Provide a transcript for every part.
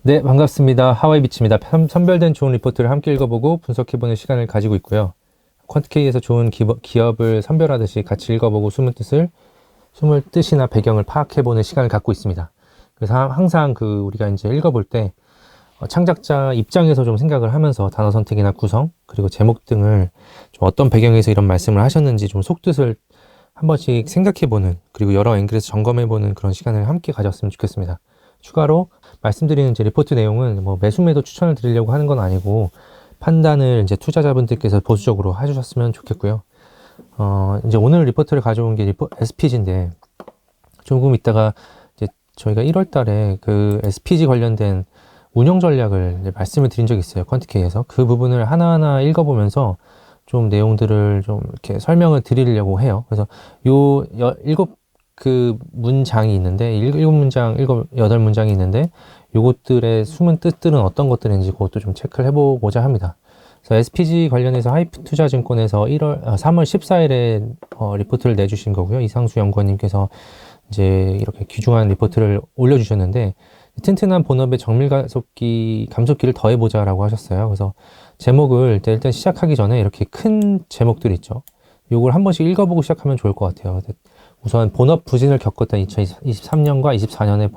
네, 반갑습니다. 하와이비치입니다. 선별된 좋은 리포트를 함께 읽어보고 분석해보는 시간을 가지고 있고요. 퀀트K에서 좋은 기업을 선별하듯이 같이 읽어보고 숨은 뜻이나 배경을 파악해보는 시간을 갖고 있습니다. 그래서 항상 우리가 이제 읽어볼 때 창작자 입장에서 좀 생각을 하면서 단어 선택이나 구성, 그리고 제목 등을 좀 어떤 배경에서 이런 말씀을 하셨는지 좀 속뜻을 한 번씩 생각해보는, 그리고 여러 앵글에서 점검해보는 그런 시간을 함께 가졌으면 좋겠습니다. 추가로 말씀드리는 이제 리포트 내용은 뭐 매수매도 추천을 드리려고 하는 건 아니고 판단을 이제 투자자분들께서 보수적으로 해주셨으면 좋겠고요. 이제 오늘 리포트를 가져온 게 SPG인데 조금 있다가 이제 저희가 1월 달에 그 SPG 관련된 운영 전략을 이제 말씀을 드린 적이 있어요. 퀀트K에서. 그 부분을 하나하나 읽어보면서 좀 내용들을 좀 이렇게 설명을 드리려고 해요. 그래서 일곱 문장이 있는데, 여덟 문장이 있는데, 요것들의 숨은 뜻들은 어떤 것들인지 그것도 좀 체크를 해보고자 합니다. 그래서 SPG 관련해서 하이프투자증권에서 3월 14일에 리포트를 내주신 거고요. 이상수 연구원님께서 이제 이렇게 귀중한 리포트를 올려주셨는데, 튼튼한 본업에 감속기를 더해보자라고 하셨어요. 그래서 제목을 일단 시작하기 전에 이렇게 큰 제목들 있죠. 요걸 한 번씩 읽어보고 시작하면 좋을 것 같아요. 우선 본업 부진을 겪었던 2023년과 24년의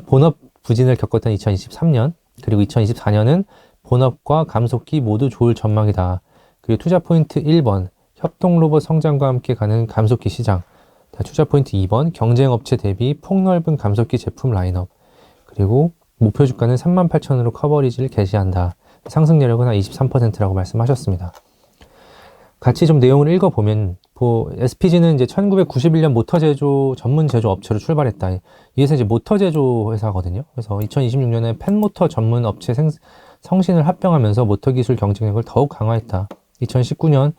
본업 부진을 겪었던 2023년, 그리고 2024년은 본업과 감속기 모두 좋을 전망이다. 그리고 투자 포인트 1번, 협동로봇 성장과 함께 가는 감속기 시장. 투자 포인트 2번, 경쟁업체 대비 폭넓은 감속기 제품 라인업. 그리고 목표 주가는 38,000으로 커버리지를 개시한다. 상승 여력은 한 23%라고 말씀하셨습니다. 같이 좀 내용을 읽어보면, SPG는 이제 1991년 모터 제조 전문 제조 업체로 출발했다. 이게서 이제 모터 제조 회사거든요. 그래서 2026년에 펜모터 전문 업체 성신을 합병하면서 모터 기술 경쟁력을 더욱 강화했다. 2019년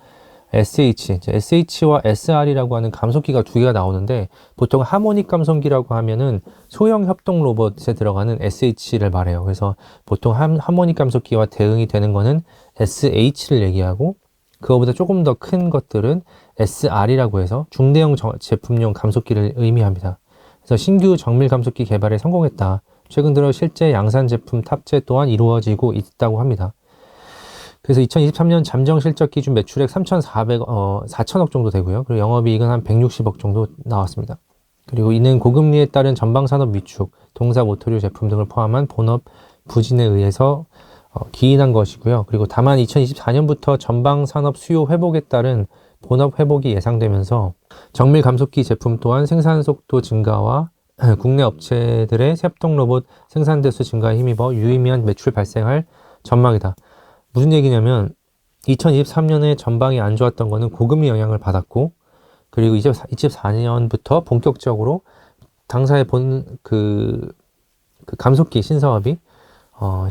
SH와 SR이라고 하는 감속기가 두 개가 나오는데, 보통 하모닉 감속기라고 하면은 소형 협동 로봇에 들어가는 SH를 말해요. 그래서 보통 하모닉 감속기와 대응이 되는 거는 SH를 얘기하고, 그거보다 조금 더 큰 것들은 SR이라고 해서 중대형 제품용 감속기를 의미합니다. 그래서 신규 정밀 감속기 개발에 성공했다. 최근 들어 실제 양산 제품 탑재 또한 이루어지고 있다고 합니다. 그래서 2023년 잠정 실적 기준 매출액 4천억 정도 되고요. 그리고 영업이익은 한 160억 정도 나왔습니다. 그리고 이는 고금리에 따른 전방산업 위축, 동사 모터류 제품 등을 포함한 본업 부진에 의해서 기인한 것이고요. 그리고 다만 2024년부터 전방산업 수요 회복에 따른 본업 회복이 예상되면서 정밀 감속기 제품 또한 생산 속도 증가와 국내 업체들의 협동 로봇 생산 대수 증가에 힘입어 유의미한 매출 발생할 전망이다. 무슨 얘기냐면 2023년에 전방이 안 좋았던 거는 고금리 영향을 받았고, 그리고 2024년부터 본격적으로 당사에 감속기 신사업이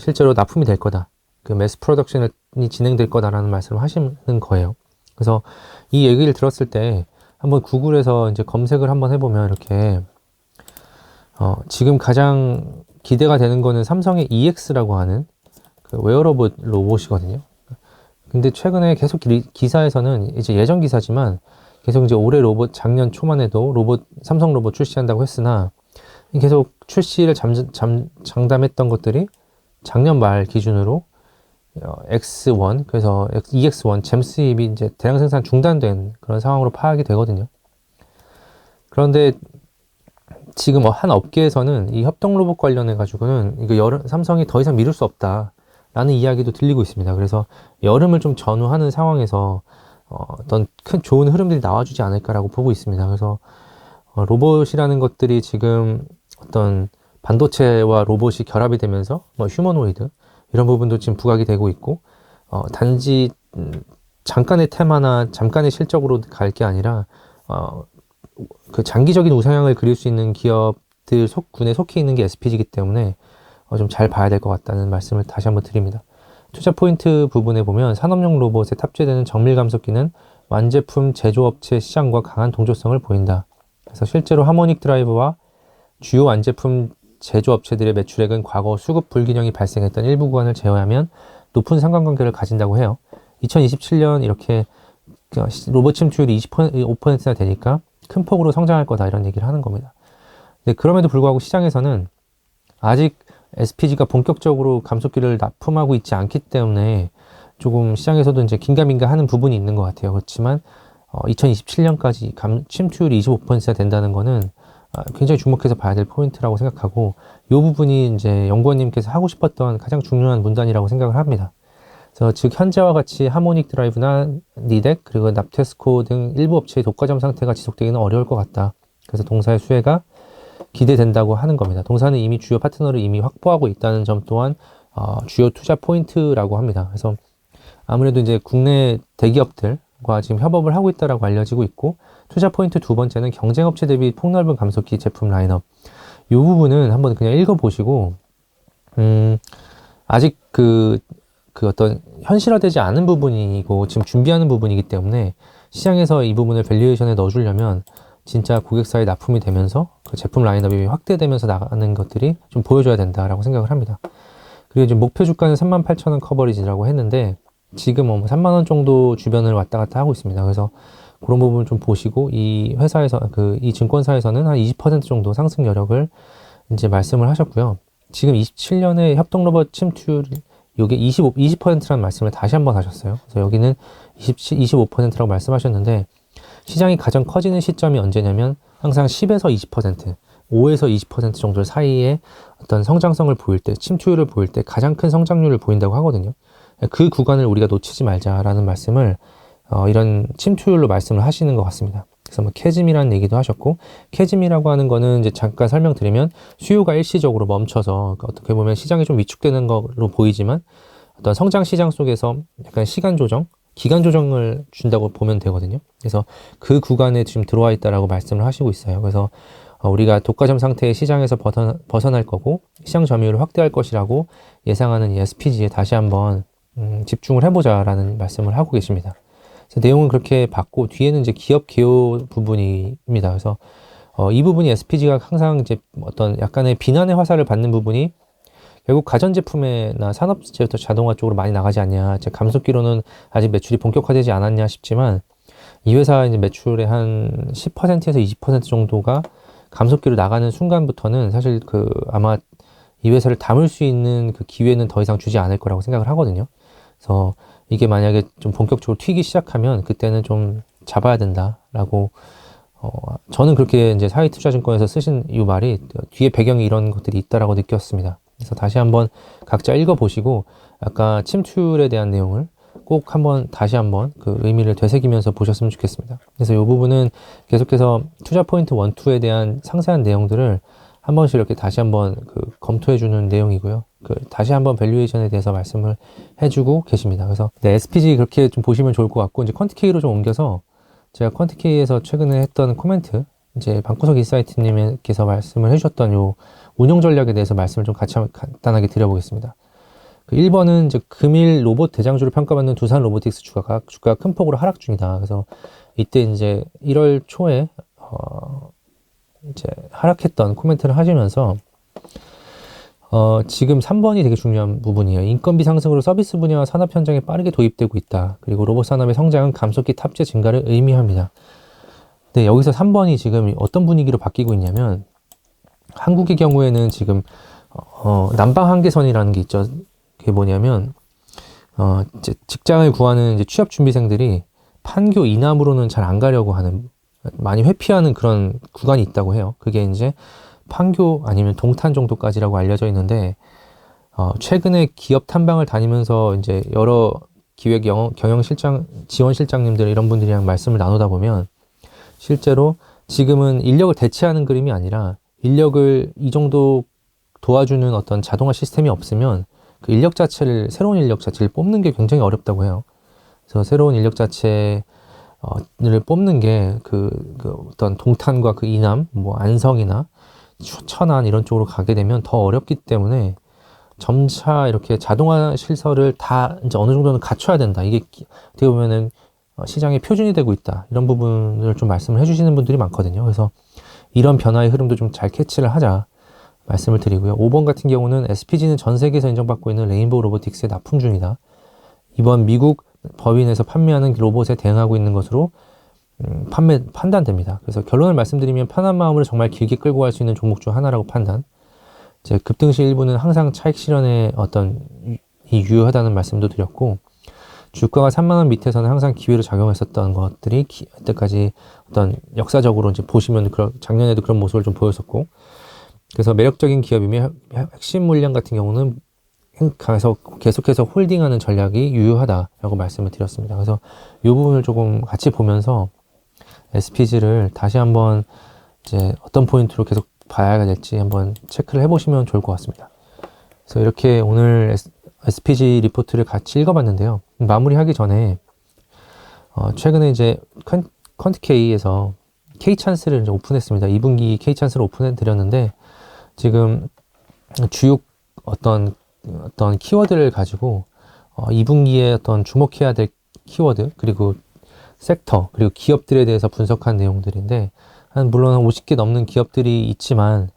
실제로 납품이 될 거다. 매스 프로덕션이 진행될 거다라는 말씀을 하시는 거예요. 그래서 이 얘기를 들었을 때 한번 구글에서 이제 검색을 한번 해보면 이렇게 지금 가장 기대가 되는 거는 삼성의 EX라고 하는 웨어러블 로봇이거든요. 근데 최근에 계속 기사에서는 이제 예전 기사지만 계속 이제 올해 작년 초만 해도 삼성 로봇 출시한다고 했으나 계속 출시를 장담했던 것들이 작년 말 기준으로 X1, 그래서 EX1 잼스입이 이제 대량 생산 중단된 그런 상황으로 파악이 되거든요. 그런데 지금 한 업계에서는 이 협동 로봇 관련해 가지고는 삼성이 더 이상 미룰 수 없다라는 이야기도 들리고 있습니다. 그래서 여름을 좀 전후하는 상황에서 어떤 큰 좋은 흐름들이 나와주지 않을까라고 보고 있습니다. 그래서 로봇이라는 것들이 지금 어떤 반도체와 로봇이 결합이 되면서 휴머노이드 이런 부분도 지금 부각이 되고 있고, 단지 잠깐의 테마나 잠깐의 실적으로 갈 게 아니라 그 장기적인 우상향을 그릴 수 있는 기업들 군에 속해 있는 게 SPG이기 때문에 좀 잘 봐야 될 것 같다는 말씀을 다시 한번 드립니다. 투자 포인트 부분에 보면 산업용 로봇에 탑재되는 정밀 감속기는 완제품 제조업체 시장과 강한 동조성을 보인다. 그래서 실제로 하모닉 드라이브와 주요 완제품 제조업체들의 매출액은 과거 수급 불균형이 발생했던 일부 구간을 제외하면 높은 상관관계를 가진다고 해요. 2027년 이렇게 로봇 침투율이 25%나 되니까 큰 폭으로 성장할 거다 이런 얘기를 하는 겁니다. 근데 그럼에도 불구하고 시장에서는 아직 SPG가 본격적으로 감속기를 납품하고 있지 않기 때문에 조금 시장에서도 이제 긴가민가 하는 부분이 있는 것 같아요. 그렇지만 2027년까지 침투율이 25%가 된다는 거는 굉장히 주목해서 봐야 될 포인트라고 생각하고, 이 부분이 이제 연구원님께서 하고 싶었던 가장 중요한 문단이라고 생각을 합니다. 그래서 즉 현재와 같이 하모닉 드라이브나 니덱 그리고 납테스코 등 일부 업체의 독과점 상태가 지속되기는 어려울 것 같다. 그래서 동사의 수혜가 기대된다고 하는 겁니다. 동사는 이미 주요 파트너를 이미 확보하고 있다는 점 또한 주요 투자 포인트라고 합니다. 그래서 아무래도 이제 국내 대기업들과 지금 협업을 하고 있다라고 알려지고 있고, 투자 포인트 두 번째는 경쟁업체 대비 폭넓은 감속기 제품 라인업. 이 부분은 한번 그냥 읽어보시고, 아직 그 어떤 현실화되지 않은 부분이고 지금 준비하는 부분이기 때문에 시장에서 이 부분을 밸류에이션에 넣어주려면 진짜 고객사에 납품이 되면서 그 제품 라인업이 확대되면서 나가는 것들이 좀 보여줘야 된다라고 생각을 합니다. 그리고 이제 목표 주가는 38,000원 커버리지라고 했는데 지금 3만원 정도 주변을 왔다 갔다 하고 있습니다. 그래서 그런 부분 좀 보시고, 이 회사에서 이 증권사에서는 한 20% 정도 상승 여력을 이제 말씀을 하셨고요. 지금 27년에 협동로봇 침투율 이게 20%라는 말씀을 다시 한번 하셨어요. 그래서 여기는 25%라고 말씀하셨는데, 시장이 가장 커지는 시점이 언제냐면 항상 10에서 20%, 5에서 20% 정도 사이에 어떤 성장성을 보일 때, 침투율을 보일 때 가장 큰 성장률을 보인다고 하거든요. 그 구간을 우리가 놓치지 말자라는 말씀을 이런 침투율로 말씀을 하시는 것 같습니다. 그래서 뭐 캐즘이라는 얘기도 하셨고, 캐즘이라고 하는 거는 이제 잠깐 설명드리면 수요가 일시적으로 멈춰서 어떻게 보면 시장이 좀 위축되는 거로 보이지만 어떤 성장 시장 속에서 약간 시간 조정, 기간 조정을 준다고 보면 되거든요. 그래서 그 구간에 지금 들어와 있다라고 말씀을 하시고 있어요. 그래서 우리가 독과점 상태의 시장에서 벗어날 거고 시장 점유율을 확대할 것이라고 예상하는 이 SPG에 다시 한번 집중을 해보자라는 말씀을 하고 계십니다. 그래서 내용은 그렇게 봤고, 뒤에는 이제 기업 개요 부분입니다. 그래서 이 부분이 SPG가 항상 이제 어떤 약간의 비난의 화살을 받는 부분이 결국 가전제품이나 산업제부터 자동화 쪽으로 많이 나가지 않냐, 제 감속기로는 아직 매출이 본격화되지 않았냐 싶지만, 이 회사 이제 매출의 한 10%에서 20% 정도가 감속기로 나가는 순간부터는 사실 아마 이 회사를 담을 수 있는 그 기회는 더 이상 주지 않을 거라고 생각을 하거든요. 그래서 이게 만약에 좀 본격적으로 튀기 시작하면 그때는 좀 잡아야 된다라고, 저는 그렇게 이제 사회투자증권에서 쓰신 이 말이 뒤에 배경이 이런 것들이 있다라고 느꼈습니다. 그래서 다시 한번 각자 읽어보시고 아까 침투율에 대한 내용을 꼭 한번 다시 한번 그 의미를 되새기면서 보셨으면 좋겠습니다. 그래서 이 부분은 계속해서 투자 포인트 1, 2에 대한 상세한 내용들을 한 번씩 이렇게 다시 한번 검토해주는 내용이고요. 다시 한번 밸류에이션에 대해서 말씀을 해주고 계십니다. 그래서 SPG 그렇게 좀 보시면 좋을 것 같고, 이제 퀀티케이로 좀 옮겨서 제가 퀀티케이에서 최근에 했던 코멘트, 이제 방구석 인사이트님께서 말씀을 해주셨던 요 운용 전략에 대해서 말씀을 좀 같이 간단하게 드려보겠습니다. 1번은 이제 금일 로봇 대장주를 평가받는 두산 로보틱스 주가가 큰 폭으로 하락 중이다. 그래서 이때 이제 1월 초에 이제 하락했던 코멘트를 하시면서 지금 3번이 되게 중요한 부분이에요. 인건비 상승으로 서비스 분야와 산업 현장에 빠르게 도입되고 있다. 그리고 로봇 산업의 성장은 감속기 탑재 증가를 의미합니다. 네, 여기서 3번이 지금 어떤 분위기로 바뀌고 있냐면, 한국의 경우에는 지금 난방 한계선이라는 게 있죠. 그게 뭐냐면 직장을 구하는 이제 취업 준비생들이 판교 이남으로는 잘 안 가려고 하는, 많이 회피하는 그런 구간이 있다고 해요. 그게 이제 판교 아니면 동탄 정도까지라고 알려져 있는데, 최근에 기업 탐방을 다니면서 이제 여러 기획 경영실장, 지원실장님들 이런 분들이랑 말씀을 나누다 보면 실제로 지금은 인력을 대체하는 그림이 아니라 인력을 이 정도 도와주는 어떤 자동화 시스템이 없으면 그 인력 자체를, 새로운 인력 자체를 뽑는 게 굉장히 어렵다고 해요. 그래서 새로운 인력 자체를 뽑는 게 어떤 동탄과 그 이남, 뭐 안성이나 천안 이런 쪽으로 가게 되면 더 어렵기 때문에 점차 이렇게 자동화 시설을 다 이제 어느 정도는 갖춰야 된다. 이게 어떻게 보면은 시장의 표준이 되고 있다. 이런 부분을 좀 말씀을 해주시는 분들이 많거든요. 그래서 이런 변화의 흐름도 좀 잘 캐치를 하자 말씀을 드리고요. 5번 같은 경우는 SPG는 전 세계에서 인정받고 있는 레인보우 로보틱스의 납품 중이다. 이번 미국 법인에서 판매하는 로봇에 대응하고 있는 것으로 판단됩니다. 그래서 결론을 말씀드리면 편한 마음으로 정말 길게 끌고 갈 수 있는 종목 중 하나라고 판단. 이제 급등시 일부는 항상 차익 실현에 이 유효하다는 말씀도 드렸고, 주가가 3만원 밑에서는 항상 기회로 작용했었던 것들이 이때까지 역사적으로 이제 보시면 작년에도 그런 모습을 좀 보였었고, 그래서 매력적인 기업이며 핵심 물량 같은 경우는 계속해서 홀딩하는 전략이 유효하다라고 말씀을 드렸습니다. 그래서 이 부분을 조금 같이 보면서 SPG를 다시 한번 이제 어떤 포인트로 계속 봐야 될지 한번 체크를 해보시면 좋을 것 같습니다. 그래서 이렇게 오늘 SPG 리포트를 같이 읽어봤는데요. 마무리하기 전에 최근에 이제 퀀트K에서 K찬스를 이제 오픈했습니다. 2분기 K찬스를 오픈해 드렸는데, 지금 주요 어떤 키워드를 가지고 2분기에 주목해야 될 키워드, 그리고 섹터, 그리고 기업들에 대해서 분석한 내용들인데, 물론 한 50개 넘는 기업들이 있지만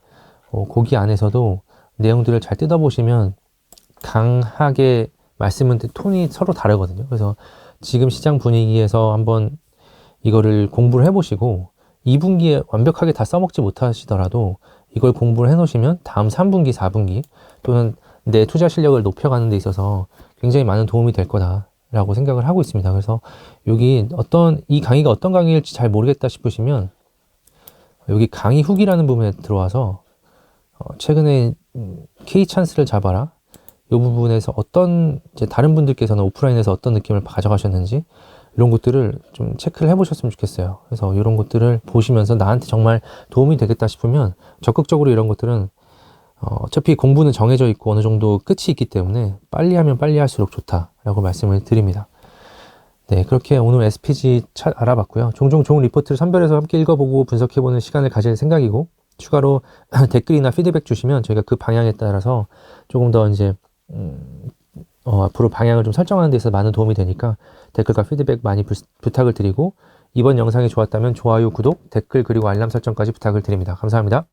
거기 안에서도 내용들을 잘 뜯어보시면 강하게 말씀은 톤이 서로 다르거든요. 그래서 지금 시장 분위기에서 한번 이거를 공부를 해보시고 2분기에 완벽하게 다 써먹지 못하시더라도 이걸 공부를 해놓으시면 다음 3분기, 4분기 또는 내 투자 실력을 높여가는 데 있어서 굉장히 많은 도움이 될 거다라고 생각을 하고 있습니다. 그래서 여기 이 강의가 어떤 강의일지 잘 모르겠다 싶으시면 여기 강의 후기라는 부분에 들어와서 최근에 K찬스를 잡아라, 이 부분에서 이제 다른 분들께서는 오프라인에서 어떤 느낌을 가져가셨는지 이런 것들을 좀 체크를 해보셨으면 좋겠어요. 그래서 이런 것들을 보시면서 나한테 정말 도움이 되겠다 싶으면 적극적으로 이런 것들은 어차피 공부는 정해져 있고 어느 정도 끝이 있기 때문에 빨리 하면 빨리 할수록 좋다라고 말씀을 드립니다. 네, 그렇게 오늘 SPG 알아봤고요. 종종 좋은 리포트를 선별해서 함께 읽어보고 분석해보는 시간을 가질 생각이고, 추가로 댓글이나 피드백 주시면 저희가 그 방향에 따라서 조금 더 이제 앞으로 방향을 좀 설정하는 데 있어서 많은 도움이 되니까 댓글과 피드백 많이 부탁을 드리고, 이번 영상이 좋았다면 좋아요, 구독, 댓글 그리고 알람 설정까지 부탁을 드립니다. 감사합니다.